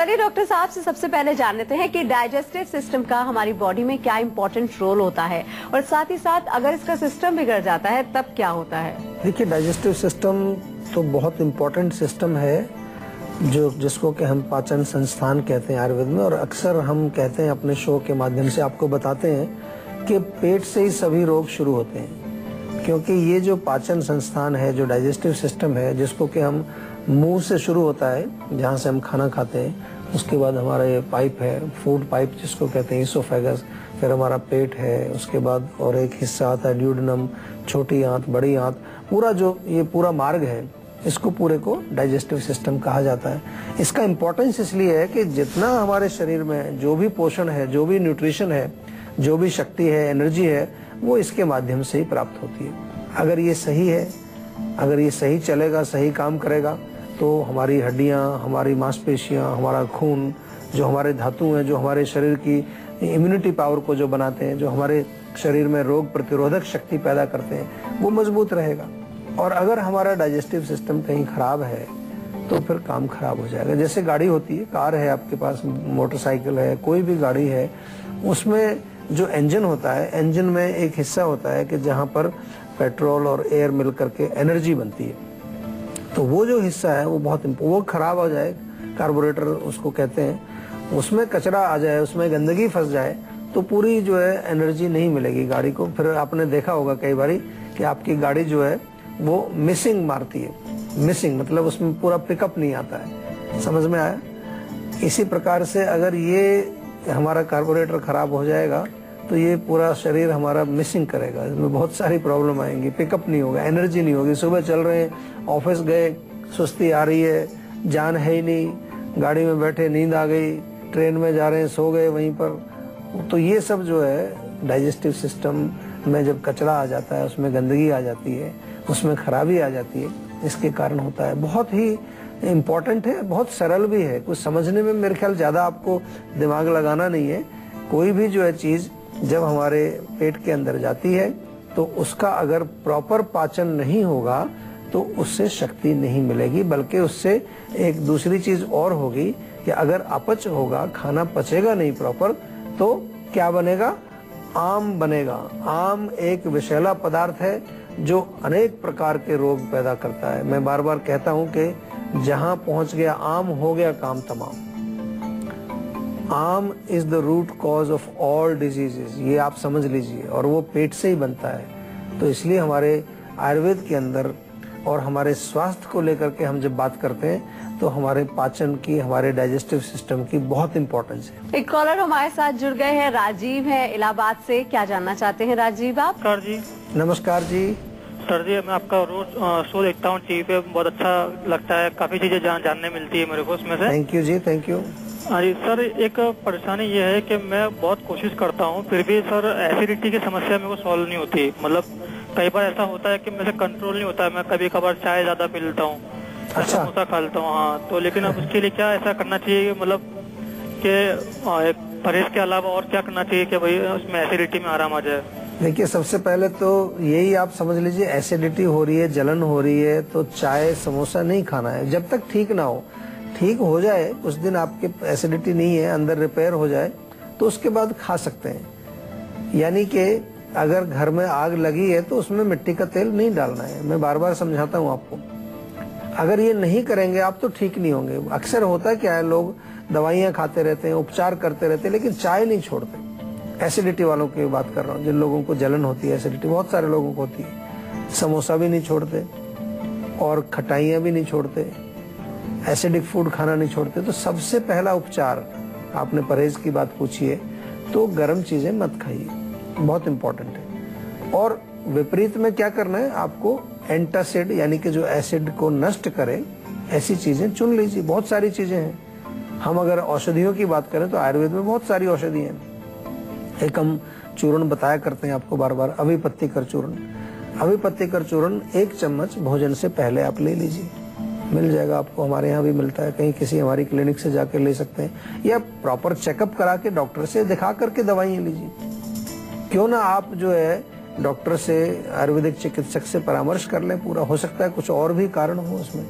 चलिए डॉक्टर साहब से सबसे पहले जान लेते हैं कि डाइजेस्टिव सिस्टम का हमारी बॉडी में क्या इम्पोर्टेंट रोल होता है और साथ ही साथ अगर इसका सिस्टम बिगड़ जाता है तब क्या होता है। देखिए, डाइजेस्टिव सिस्टम तो बहुत इम्पोर्टेंट सिस्टम है जिसको कि हम पाचन संस्थान कहते हैं आयुर्वेद में, और अक्सर हम कहते हैं अपने शो के माध्यम से आपको बताते हैं कि पेट से ही सभी रोग शुरू होते हैं, क्योंकि ये जो पाचन संस्थान है, जो डाइजेस्टिव सिस्टम है, जिसको कि हम मुंह से शुरू होता है जहाँ से हम खाना खाते हैं, उसके बाद हमारा ये पाइप है, फूड पाइप जिसको कहते हैं इसोफेगस, फिर हमारा पेट है, उसके बाद और एक हिस्सा आता है ड्यूडेनम, छोटी आंत, बड़ी आंत, पूरा जो ये पूरा मार्ग है, इसको पूरे को डाइजेस्टिव सिस्टम कहा जाता है। इसका इम्पोर्टेंस इसलिए है कि जितना हमारे शरीर में जो भी पोषण है, जो भी न्यूट्रिशन है, जो भी शक्ति है, एनर्जी है, वो इसके माध्यम से ही प्राप्त होती है। अगर ये सही है, अगर ये सही चलेगा, सही काम करेगा, तो हमारी हड्डियां, हमारी मांसपेशियां, हमारा खून, जो हमारे धातु हैं, जो हमारे शरीर की इम्यूनिटी पावर को जो बनाते हैं, जो हमारे शरीर में रोग प्रतिरोधक शक्ति पैदा करते हैं, वो मजबूत रहेगा। और अगर हमारा डाइजेस्टिव सिस्टम कहीं खराब है तो फिर काम खराब हो जाएगा। जैसे गाड़ी होती है, कार है आपके पास, मोटरसाइकिल है, कोई भी गाड़ी है, उसमें जो इंजन होता है, इंजन में एक हिस्सा होता है कि जहाँ पर पेट्रोल और एयर मिल करके एनर्जी बनती है। तो वो जो हिस्सा है वो खराब हो जाए, कार्बोरेटर उसको कहते हैं, उसमें कचरा आ जाए, उसमें गंदगी फंस जाए, तो पूरी जो है एनर्जी नहीं मिलेगी गाड़ी को। फिर आपने देखा होगा कई बारी कि आपकी गाड़ी जो है वो मिसिंग मारती है। मिसिंग मतलब उसमें पूरा पिकअप नहीं आता है। समझ में आया? इसी प्रकार से अगर ये हमारा कार्बोरेटर खराब हो जाएगा तो ये पूरा शरीर हमारा मिसिंग करेगा, इसमें बहुत सारी प्रॉब्लम आएंगी, पिकअप नहीं होगा, एनर्जी नहीं होगी। सुबह चल रहे हैं, ऑफिस गए, सुस्ती आ रही है, जान है ही नहीं, गाड़ी में बैठे नींद आ गई, ट्रेन में जा रहे हैं, सो गए वहीं पर। तो ये सब जो है डाइजेस्टिव सिस्टम में जब कचरा आ जाता है, उसमें गंदगी आ जाती है, उसमें खराबी आ जाती है, इसके कारण होता है। बहुत ही इम्पोर्टेंट है, बहुत सरल भी है, कुछ समझने में मेरे ख्याल ज्यादा आपको दिमाग लगाना नहीं है। कोई भी जो है चीज जब हमारे पेट के अंदर जाती है तो उसका अगर प्रॉपर पाचन नहीं होगा तो उससे शक्ति नहीं मिलेगी, बल्कि उससे एक दूसरी चीज और होगी कि अगर अपच होगा, खाना पचेगा नहीं प्रॉपर, तो क्या बनेगा? आम बनेगा। आम एक विषैला पदार्थ है जो अनेक प्रकार के रोग पैदा करता है। मैं बार बार कहता हूं कि जहां पहुंच गया आम, हो गया काम तमाम। Aam is the root cause of all diseases, ये आप समझ लीजिए, और वो पेट से ही बनता है। तो इसलिए हमारे आयुर्वेद के अंदर और हमारे स्वास्थ्य को लेकर के हम जब बात करते हैं तो हमारे पाचन की, हमारे डाइजेस्टिव सिस्टम की बहुत इंपॉर्टेंस है। एक कॉलर हमारे साथ जुड़ गए हैं, राजीव है इलाहाबाद से। क्या जानना चाहते हैं राजीव आप? सर जी नमस्कार जी। सर जी, मैं आपका रोज शो देखता हूँ टीवी पे, बहुत अच्छा लगता है, काफी चीजें जानने मिलती है मेरे को उसमें से। थैंक यू जी, थैंक यू। हाँ जी सर, एक परेशानी ये है कि मैं बहुत कोशिश करता हूँ, फिर भी सर एसिडिटी की समस्या मेरे को सॉल्व नहीं होती। मतलब कई बार ऐसा होता है कि मेरे कंट्रोल नहीं होता है, मैं कभी कभार चाय ज्यादा पी लेता हूँ, अच्छा, समोसा खा लेता हूँ। हाँ, तो लेकिन अब उसके लिए क्या ऐसा करना चाहिए, मतलब कि परहेज के अलावा और क्या करना चाहिए कि भाई उसमें एसिडिटी में आराम आ जाए? देखिए, सबसे पहले तो यही आप समझ लीजिए, एसिडिटी हो रही है, जलन हो रही है, तो चाय समोसा नहीं खाना है जब तक ठीक ना हो। ठीक हो जाए, कुछ दिन आपके एसिडिटी नहीं है, अंदर रिपेयर हो जाए, तो उसके बाद खा सकते हैं। यानी कि अगर घर में आग लगी है तो उसमें मिट्टी का तेल नहीं डालना है। मैं बार बार समझाता हूँ आपको। अगर ये नहीं करेंगे आप तो ठीक नहीं होंगे। अक्सर होता है क्या है, लोग दवाइयाँ खाते रहते हैं, उपचार करते रहते हैं, लेकिन चाय नहीं छोड़ते। एसिडिटी वालों की बात कर रहा हूँ, जिन लोगों को जलन होती है, एसिडिटी बहुत सारे लोगों को होती है। समोसा भी नहीं छोड़ते और खटाइयाँ भी नहीं छोड़ते, एसिडिक फूड खाना नहीं छोड़ते। तो सबसे पहला उपचार, आपने परहेज की बात पूछी है, तो गर्म चीजें मत खाइए, बहुत इंपॉर्टेंट है। और विपरीत में क्या करना है आपको, एंटासिड यानी कि जो एसिड को नष्ट करे ऐसी चीजें चुन लीजिए। बहुत सारी चीजें हैं। हम अगर औषधियों की बात करें तो आयुर्वेद में बहुत सारी औषधि हैं। एक हम चूर्ण बताया करते हैं आपको बार बार, अभिपत्तिकर चूर्ण। अभिपत्तिकर चूर्ण 1 चम्मच भोजन से पहले आप ले लीजिए, मिल जाएगा आपको, हमारे यहाँ भी मिलता है, कहीं किसी हमारी क्लिनिक से जाकर ले सकते हैं, या प्रॉपर चेकअप करा के डॉक्टर से दिखा करके दवाइयाँ लीजिए। क्यों ना आप जो है डॉक्टर से, आयुर्वेदिक चिकित्सक से परामर्श कर लें पूरा। हो सकता है कुछ और भी कारण हो उसमें,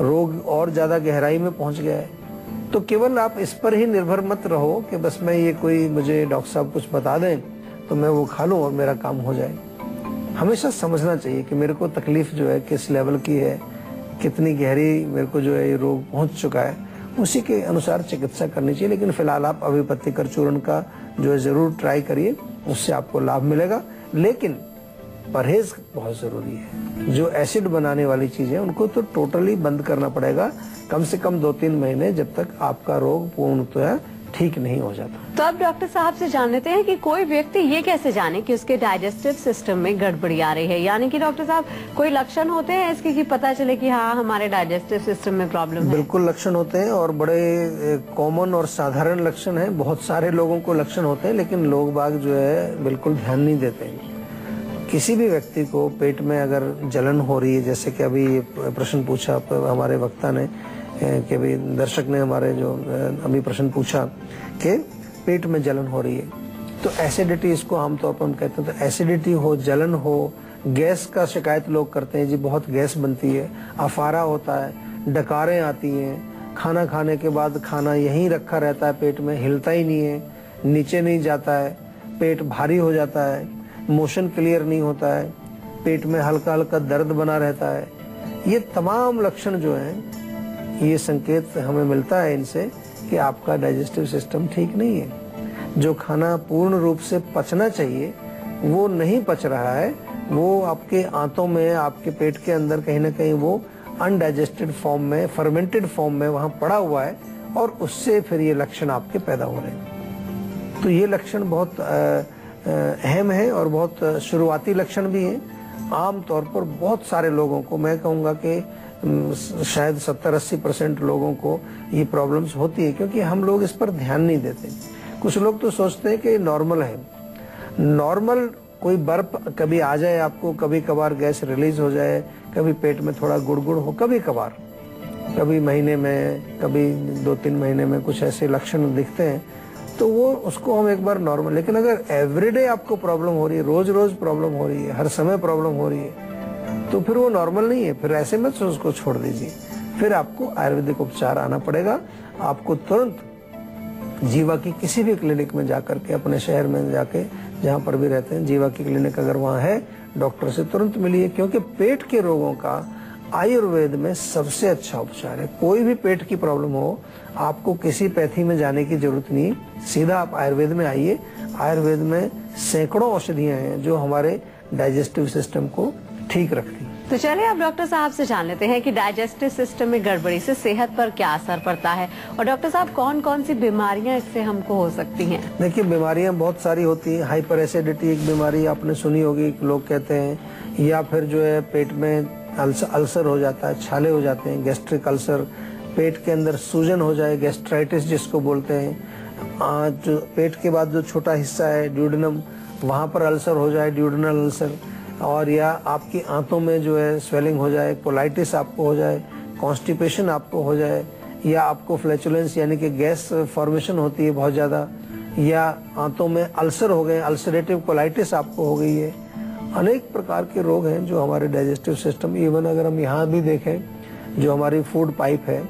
रोग और ज्यादा गहराई में पहुंच गया है, तो केवल आप इस पर ही निर्भर मत रहो कि बस मैं ये कोई मुझे डॉक्टर साहब कुछ बता दें तो मैं वो खा लूं और मेरा काम हो जाए। हमेशा समझना चाहिए कि मेरे को तकलीफ जो है किस लेवल की है, कितनी गहरी मेरे को जो है ये रोग पहुंच चुका है, उसी के अनुसार चिकित्सा करनी चाहिए। लेकिन फिलहाल आप अभिपत्तिकर चूर्ण का जो है जरूर ट्राई करिए, उससे आपको लाभ मिलेगा। लेकिन परहेज बहुत जरूरी है। जो एसिड बनाने वाली चीजें उनको तो टोटली बंद करना पड़ेगा, कम से कम 2-3 महीने, जब तक आपका रोग पूर्णतः ठीक नहीं हो जाता। तो अब डॉक्टर साहब से जान लेते हैं कि कोई व्यक्ति ये कैसे जाने कि उसके डाइजेस्टिव सिस्टम में गड़बड़ी आ रही है। यानी कि डॉक्टर साहब कोई लक्षण होते हैं इसके कि पता चले कि हाँ हमारे डाइजेस्टिव सिस्टम में प्रॉब्लम है? बिल्कुल लक्षण होते हैं और बड़े कॉमन और साधारण लक्षण हैं। बहुत सारे लोगों को लक्षण होते हैं लेकिन लोग बाग जो है बिल्कुल ध्यान नहीं देते हैं। किसी भी व्यक्ति को पेट में अगर जलन हो रही है, जैसे कि अभी प्रश्न पूछा हमारे वक्ता ने कि भाई दर्शक ने हमारे जो अभी प्रश्न पूछा कि पेट में जलन हो रही है, तो एसिडिटी इसको आमतौर पर हम कहते हैं। तो एसिडिटी हो, जलन हो, गैस का शिकायत लोग करते हैं, जी बहुत गैस बनती है, अफारा होता है, डकारें आती हैं, खाना खाने के बाद खाना यहीं रखा रहता है, पेट में हिलता ही नहीं है, नीचे नहीं जाता है, पेट भारी हो जाता है, मोशन क्लियर नहीं होता है, पेट में हल्का हल्का दर्द बना रहता है। ये तमाम लक्षण जो हैं, ये संकेत हमें मिलता है इनसे कि आपका डाइजेस्टिव सिस्टम ठीक नहीं है। जो खाना पूर्ण रूप से पचना चाहिए वो नहीं पच रहा है, वो आपके आंतों में, आपके पेट के अंदर कहीं ना कहीं वो अनडाइजेस्टेड फॉर्म में, फर्मेंटेड फॉर्म में वहां पड़ा हुआ है और उससे फिर ये लक्षण आपके पैदा हो रहे हैं। तो ये लक्षण बहुत अहम है और बहुत शुरुआती लक्षण भी है। आम तौर पर बहुत सारे लोगों को, मैं कहूँगा कि शायद 70-80% लोगों को ये प्रॉब्लम्स होती है, क्योंकि हम लोग इस पर ध्यान नहीं देते। कुछ लोग तो सोचते हैं कि नॉर्मल है। नॉर्मल कोई बर्फ कभी आ जाए आपको, कभी कभार गैस रिलीज हो जाए, कभी पेट में थोड़ा गुड़गुड़ हो, कभी कभार, कभी महीने में, कभी 2-3 महीने में कुछ ऐसे लक्षण दिखते हैं, तो वो उसको हम एक बार नॉर्मल। लेकिन अगर एवरीडे आपको प्रॉब्लम हो रही है, रोज रोज प्रॉब्लम हो रही है, हर समय प्रॉब्लम हो रही है, तो फिर वो नॉर्मल नहीं है। फिर ऐसे में उसको छोड़ दीजिए। फिर आपको आयुर्वेदिक उपचार आना पड़ेगा। आपको तुरंत जीवा की किसी भी क्लिनिक में जाकर के, अपने शहर में जाके जहाँ पर भी रहते हैं, जीवा की क्लिनिक अगर वहाँ है, डॉक्टर से तुरंत मिलिए। क्योंकि पेट के रोगों का आयुर्वेद में सबसे अच्छा उपचार है। कोई भी पेट की प्रॉब्लम हो, आपको किसी पैथी में जाने की जरूरत नहीं, सीधा आप आयुर्वेद में आइए। आयुर्वेद में सैकड़ों औषधियां हैं जो हमारे डाइजेस्टिव सिस्टम को ठीक रखती है। तो चलिए अब डॉक्टर साहब से जान लेते हैं कि डाइजेस्टिव सिस्टम में गड़बड़ी से सेहत पर क्या असर पड़ता है, और डॉक्टर साहब कौन कौन सी बीमारियां इससे हमको हो सकती हैं? देखिए, बीमारियां बहुत सारी होती हैं। हाइपर एसिडिटी एक बीमारी आपने सुनी होगी, लोग कहते हैं, या फिर जो है पेट में अल्सर हो जाता है, छाले हो जाते हैं, गैस्ट्रिक अल्सर, पेट के अंदर सूजन हो जाए, गैस्ट्राइटिस जिसको बोलते हैं। जो पेट के बाद जो छोटा हिस्सा है ड्यूडेनम, वहाँ पर अल्सर हो जाए, ड्यूडेनल अल्सर, और या आपकी आंतों में जो है स्वेलिंग हो जाए, कोलाइटिस आपको हो जाए, कॉन्स्टिपेशन आपको हो जाए, या आपको फ्लैचुलेंस यानी कि गैस फॉर्मेशन होती है बहुत ज्यादा, या आंतों में अल्सर हो गए, अल्सरेटिव कोलाइटिस आपको हो गई है। अनेक प्रकार के रोग हैं जो हमारे डाइजेस्टिव सिस्टम, इवन अगर हम यहाँ भी देखें, जो हमारी फूड पाइप है,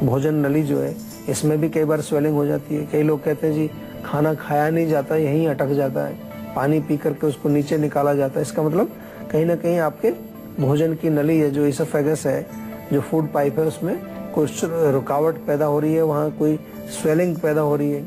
भोजन नली जो है, इसमें भी कई बार स्वेलिंग हो जाती है। कई लोग कहते हैं जी खाना खाया नहीं जाता, यहीं अटक जाता है, पानी पी करके उसको नीचे निकाला जाता है। इसका मतलब कहीं ना कहीं आपके भोजन की नली है, जो इसोफेगस है, जो फूड पाइप है, उसमें कुछ रुकावट पैदा हो रही है, वहाँ कोई स्वेलिंग पैदा हो रही है।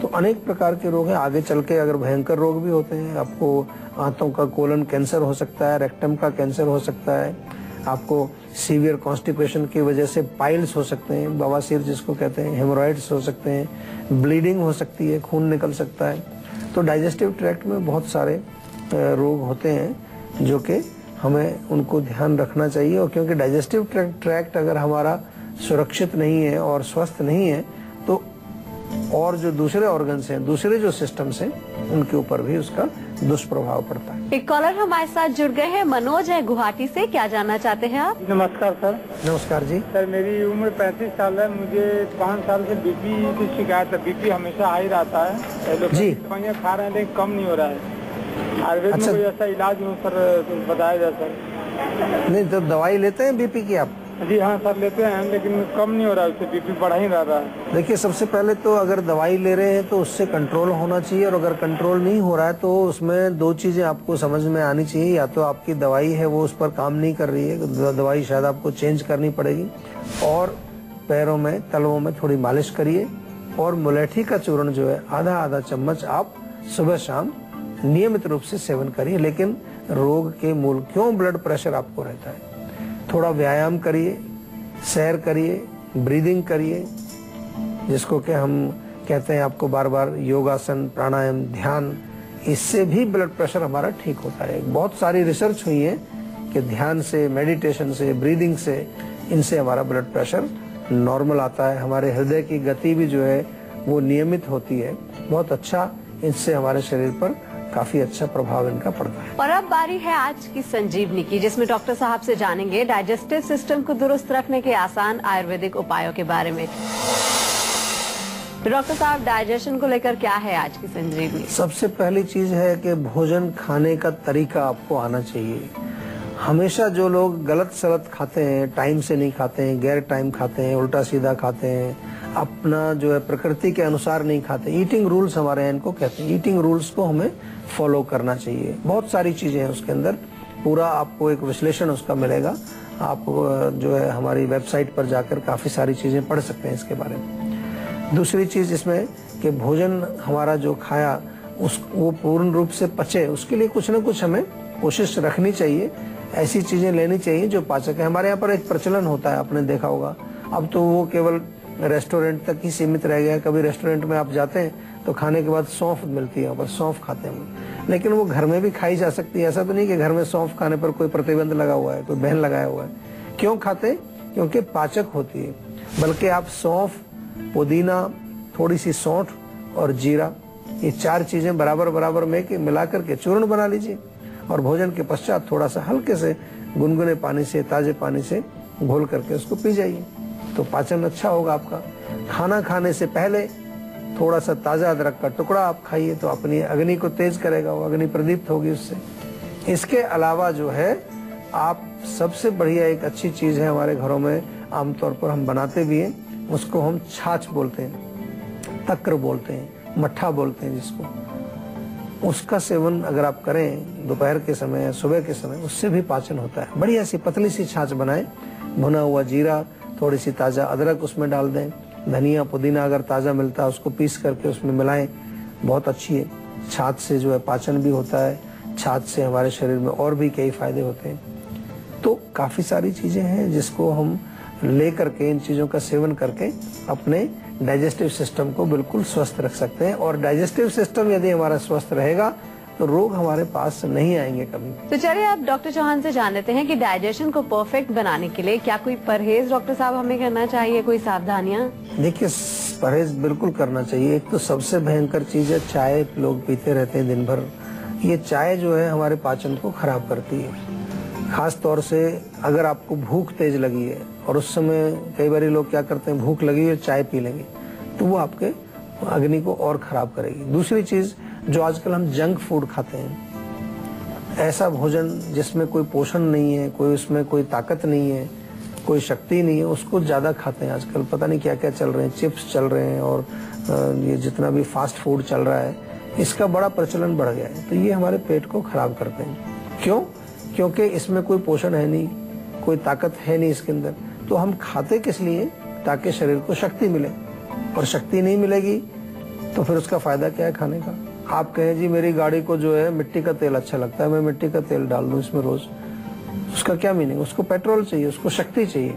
तो अनेक प्रकार के रोग हैं। आगे चल के अगर भयंकर रोग भी होते हैं, आपको आंतों का कोलन कैंसर हो सकता है, रेक्टम का कैंसर हो सकता है, आपको सीवियर कॉन्स्टिपेशन की वजह से पाइल्स हो सकते हैं, बवासीर जिसको कहते हैं, हेमोरॉइड्स हो सकते हैं, ब्लीडिंग हो सकती है, खून निकल सकता है। तो डाइजेस्टिव ट्रैक्ट में बहुत सारे रोग होते हैं जो कि हमें उनको ध्यान रखना चाहिए। और क्योंकि डाइजेस्टिव ट्रैक्ट अगर हमारा सुरक्षित नहीं है और स्वस्थ नहीं है, तो और जो दूसरे ऑर्गन्स हैं, दूसरे जो सिस्टम्स हैं, उनके ऊपर भी उसका दुष्प्रभाव पड़ता है। एक कॉलर हमारे साथ जुड़ गए हैं, मनोज है गुवाहाटी से। क्या जानना चाहते हैं आप? नमस्कार सर। नमस्कार जी। सर, मेरी उम्र 35 साल है। मुझे 5 साल से बीपी की शिकायत है। बीपी हमेशा हाई रहता है जी। दवाइयाँ खा रहे हैं लेकिन कम नहीं हो रहा है। आयुर्वेद अच्छा। में कोई ऐसा इलाज हो सर, बताया जाए सर? नहीं, तो दवाई लेते हैं बीपी की आप? जी हाँ सर, लेते हैं लेकिन कम नहीं हो रहा है, उससे बीपी बढ़ा ही रहा है। देखिए, सबसे पहले तो अगर दवाई ले रहे हैं तो उससे कंट्रोल होना चाहिए, और अगर कंट्रोल नहीं हो रहा है तो उसमें दो चीजें आपको समझ में आनी चाहिए। या तो आपकी दवाई है वो उस पर काम नहीं कर रही है, दवाई शायद आपको चेंज करनी पड़ेगी, और पैरों में तलवों में थोड़ी मालिश करिए, और मुलेठी का चूर्ण जो है आधा आधा चम्मच आप सुबह शाम नियमित रूप से सेवन करिए। लेकिन रोग के मूल क्यों ब्लड प्रेशर आपको रहता है, थोड़ा व्यायाम करिए, सैर करिए, ब्रीदिंग करिए, जिसको कि हम कहते हैं आपको बार बार योगासन, प्राणायाम, ध्यान, इससे भी ब्लड प्रेशर हमारा ठीक होता है। बहुत सारी रिसर्च हुई है कि ध्यान से, मेडिटेशन से, ब्रीदिंग से, इनसे हमारा ब्लड प्रेशर नॉर्मल आता है। हमारे हृदय की गति भी जो है वो नियमित होती है। बहुत अच्छा, इससे हमारे शरीर पर काफी अच्छा प्रभाव इनका पड़ता है। और अब बारी है आज की संजीवनी की, जिसमें डॉक्टर साहब से जानेंगे डाइजेस्टिव सिस्टम को दुरुस्त रखने के आसान आयुर्वेदिक उपायों के बारे में। डॉक्टर साहब, डाइजेशन को लेकर क्या है आज की संजीवनी? सबसे पहली चीज है कि भोजन खाने का तरीका आपको आना चाहिए। हमेशा जो लोग गलत सलत खाते हैं, टाइम से नहीं खाते हैं, गैर टाइम खाते हैं, उल्टा सीधा खाते हैं, अपना जो है प्रकृति के अनुसार नहीं खाते, ईटिंग रूल्स हमारे यहाँ इनको कहते हैं, ईटिंग रूल्स को हमें फॉलो करना चाहिए। बहुत सारी चीजें हैं उसके अंदर, पूरा आपको एक विश्लेषण उसका मिलेगा। आप जो है हमारी वेबसाइट पर जाकर काफी सारी चीजें पढ़ सकते हैं इसके बारे में। दूसरी चीज इसमें कि भोजन हमारा जो खाया वो पूर्ण रूप से पचे, उसके लिए कुछ न कुछ हमें कोशिश रखनी चाहिए। ऐसी चीजें लेनी चाहिए जो पाचक है। हमारे यहाँ पर एक प्रचलन होता है, आपने देखा होगा, अब तो वो केवल रेस्टोरेंट तक ही सीमित रह गया है। कभी रेस्टोरेंट में आप जाते हैं तो खाने के बाद सौंफ मिलती है, पर सौंफ खाते हैं, लेकिन वो घर में भी खाई जा सकती है। ऐसा तो नहीं कि घर में सौंफ खाने पर कोई प्रतिबंध लगा हुआ है, कोई बैन लगाया हुआ है। क्यों खाते? क्योंकि पाचक होती है। बल्कि आप सौंफ, पुदीना, थोड़ी सी सौंठ और जीरा, ये चार चीजें बराबर बराबर में के मिलाकर के चूर्ण बना लीजिए, और भोजन के पश्चात थोड़ा सा हल्के से गुनगुने पानी से, ताजे पानी से घोल करके उसको पी जाइए, तो पाचन अच्छा होगा आपका। खाना खाने से पहले थोड़ा सा ताजा अदरक का टुकड़ा आप खाइए, तो अपनी अग्नि को तेज करेगा, वो अग्नि प्रदीप्त होगी उससे। इसके अलावा जो है आप सबसे बढ़िया एक अच्छी चीज है हमारे घरों में, आमतौर पर हम बनाते भी हैं, उसको हम छाछ बोलते हैं, तक्र बोलते हैं, मट्ठा बोलते हैं जिसको। उसका सेवन अगर आप करें दोपहर के समय, सुबह के समय, उससे भी पाचन होता है। बढ़िया सी पतली सी छाछ बनाएं, भुना हुआ जीरा, थोड़ी सी ताजा अदरक उसमें डाल दें, धनिया पुदीना अगर ताजा मिलता है उसको पीस करके उसमें मिलाएं, बहुत अच्छी है। छाछ से जो है पाचन भी होता है, छाछ से हमारे शरीर में और भी कई फायदे होते हैं। तो काफी सारी चीजें हैं जिसको हम ले करके, इन चीजों का सेवन करके अपने डाइजेस्टिव सिस्टम को बिल्कुल स्वस्थ रख सकते हैं। और डाइजेस्टिव सिस्टम यदि हमारा स्वस्थ रहेगा तो रोग हमारे पास नहीं आएंगे कभी। तो चलिए आप डॉक्टर चौहान से जान लेते हैं कि डाइजेशन को परफेक्ट बनाने के लिए क्या कोई परहेज डॉक्टर साहब हमें करना चाहिए, कोई सावधानियां? देखिए, परहेज बिल्कुल करना चाहिए। एक तो सबसे भयंकर चीज है चाय, लोग पीते रहते हैं दिन भर। ये चाय जो है हमारे पाचन को खराब करती है। खास तौर से अगर आपको भूख तेज लगी है और उस समय कई बार लोग क्या करते हैं, भूख लगी है चाय पी लेंगे, तो वो आपके अग्नि को और खराब करेगी। दूसरी चीज, जो आजकल हम जंक फूड खाते हैं, ऐसा भोजन जिसमें कोई पोषण नहीं है, कोई उसमें कोई ताकत नहीं है, कोई शक्ति नहीं है, उसको ज्यादा खाते हैं आजकल। पता नहीं क्या क्या चल रहे हैं, चिप्स चल रहे हैं, और ये जितना भी फास्ट फूड चल रहा है, इसका बड़ा प्रचलन बढ़ गया है। तो ये हमारे पेट को खराब करते हैं। क्यों? क्योंकि इसमें कोई पोषण है नहीं, कोई ताकत है नहीं इसके अंदर। तो हम खाते किस लिए? ताकि शरीर को शक्ति मिले, और शक्ति नहीं मिलेगी तो फिर उसका फायदा क्या है खाने का? आप कहें जी मेरी गाड़ी को जो है मिट्टी का तेल अच्छा लगता है, मैं मिट्टी का तेल डाल दूं इसमें रोज, उसका क्या मीनिंग? उसको पेट्रोल चाहिए, उसको शक्ति चाहिए,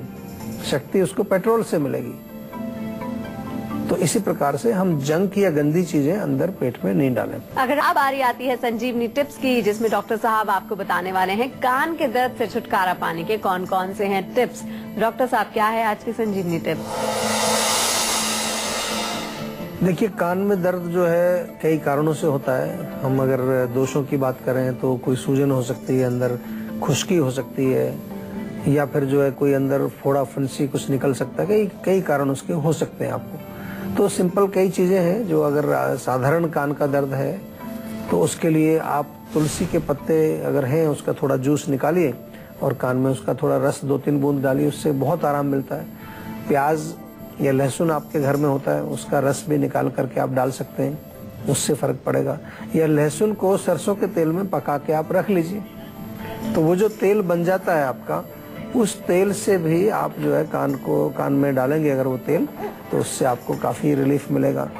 शक्ति उसको पेट्रोल से मिलेगी। तो इसी प्रकार से हम जंक या गंदी चीजें अंदर पेट में नहीं डालें। अगर अब बारी आती है संजीवनी टिप्स की, जिसमें डॉक्टर साहब आपको बताने वाले हैं कान के दर्द से छुटकारा पाने के कौन कौन से हैं टिप्स। डॉक्टर साहब, क्या है आज की संजीवनी टिप्स? देखिए, कान में दर्द जो है कई कारणों से होता है। हम अगर दोषों की बात करें तो कोई सूजन हो सकती है, अंदर खुश्की हो सकती है, या फिर जो है कोई अंदर फोड़ा फुंसी कुछ निकल सकता है। कई कारण उसके हो सकते हैं आपको। तो सिंपल कई चीजें हैं जो, अगर साधारण कान का दर्द है तो उसके लिए आप तुलसी के पत्ते अगर हैं उसका थोड़ा जूस निकालिए और कान में उसका थोड़ा रस 2-3 बूंद डालिए, उससे बहुत आराम मिलता है। प्याज या लहसुन आपके घर में होता है, उसका रस भी निकाल करके आप डाल सकते हैं, उससे फर्क पड़ेगा। या लहसुन को सरसों के तेल में पका के आप रख लीजिए, तो वो जो तेल बन जाता है आपका, उस तेल से भी आप जो है कान में डालेंगे अगर वो तेल, तो उससे आपको काफ़ी रिलीफ मिलेगा।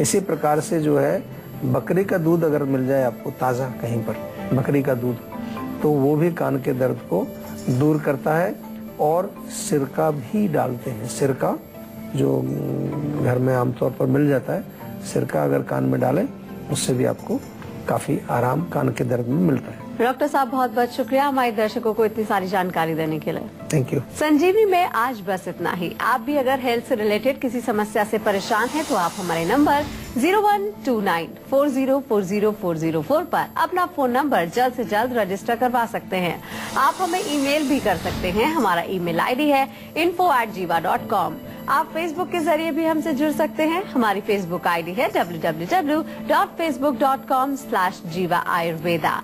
इसी प्रकार से जो है बकरी का दूध अगर मिल जाए आपको ताज़ा कहीं पर, बकरी का दूध, तो वो भी कान के दर्द को दूर करता है। और सिरका भी डालते हैं, सिरका जो घर में आमतौर पर मिल जाता है, सिरका अगर कान में डालें उससे भी आपको काफ़ी आराम कान के दर्द में मिलता है। डॉक्टर साहब बहुत बहुत शुक्रिया हमारे दर्शकों को इतनी सारी जानकारी देने के लिए। Thank you. संजीवनी में आज बस इतना ही। आप भी अगर हेल्थ से रिलेटेड किसी समस्या से परेशान हैं तो आप हमारे नंबर 0129404004 पर अपना फोन नंबर जल्द से जल्द रजिस्टर करवा सकते हैं। आप हमें ईमेल भी कर सकते हैं। हमारा ईमेल आईडी है info@jiva.com। आप फेसबुक के जरिए भी हमसे जुड़ सकते हैं। हमारी फेसबुक आईडी है www.facebook.com/jiva ayurveda।